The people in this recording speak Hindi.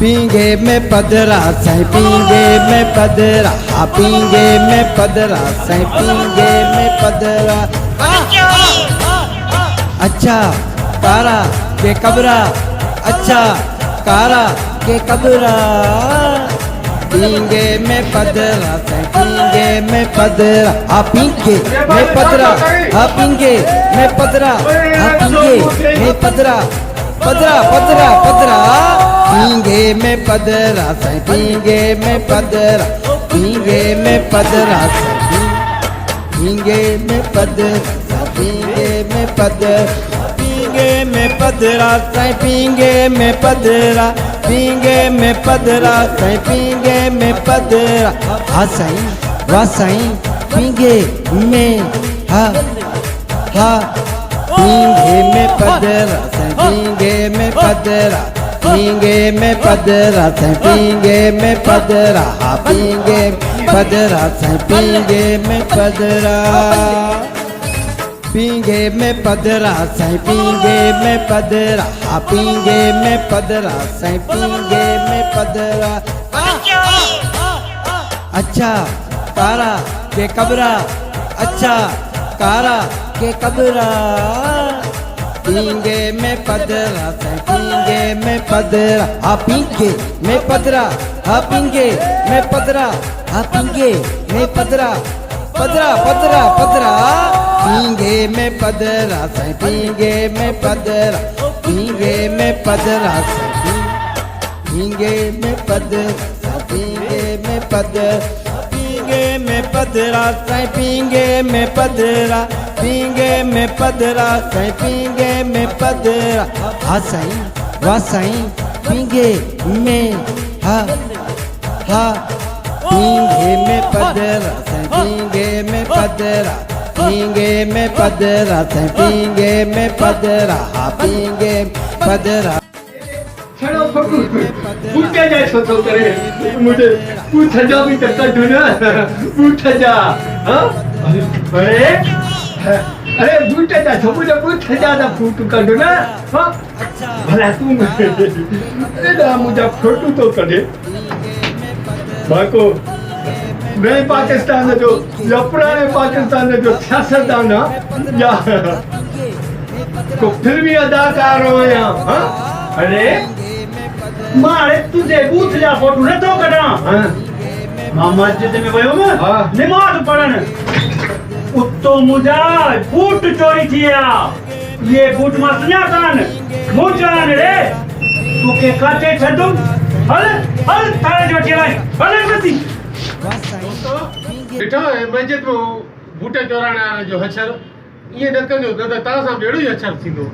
पींगे में पदरा साईं पींगे में पदरा पींगे में पदरा साईं पींगे में पदरा। अच्छा कारा के कबरा अच्छा कारा के कबरा पींगे में पदरा साईं पींगे में पदरा पींगे में पदरा पींगे में पदरा पींगे में पदरा पदरा पदरा पदरा पींगे में पदरा साईं पींगे में पदरा पींगे में पदरा पींगे में पदरा पींगे में पदरा पींगे में पदरा साईं पींगे में पदरा पींगे में पदरा साईं पींगे में पदरा हा साईं वाह साईं पींगे में हा पींगे में पदरा साईं पींगे में पदरा पींगे में पदरा साईं पींगे में पदरा पींगे पदरा साईं पींगे में पदरा पींगे में पदरा साईं पींगे में पदरा पींगे में पदरा साईं पींगे में पदरा। अच्छा कारा के कबरा अच्छा कारा के कबरा पींगे में पदरा साईं पींगे में पदरा पींगे में पदरा पींगे में पदरा पींगे में पदरा पदरा पदरा पदरा पींगे में पदरा साईं पींगे में पदरा पींगे में पदरा पींगे में पदरा पींगे में पदरा पींगे में पदरा साईं पींगे में पदरा पींगे में पदरा साईं पींगे में पदरा हा साईं वाह साईं पींगे में पींगे में पदरा साईं पींगे में पदरा पींगे में पदरा साईं पींगे में पदरा पींगे पदरा। उठा जाए सोचो करे मुझे उठ जा भी करता जो ना उठ जा अरे अरे उठ जा मुझे उठ जा ना फोटो कर दो ना भला तू अरे ना मुझे फोटो तो करे बाको नए पाकिस्तान में जो या पुराने पाकिस्तान में जो सियासतदान या को फिल्मी अदाकार हो यहाँ अरे मारे तुझे बूथ जा फोटो न तो करा मां मस्जिद में वयो में नमाज पढ़न उतो मुजा बूट चोरी थिया ये बूट मसना कान मुजान रे तू के काटे छदुम हल हल थारे जो चलाई हल नती बेटा मस्जिद में बूटे चोराने जो हशर ये न कयो त ता सां बेड़ो ही हशर थींदो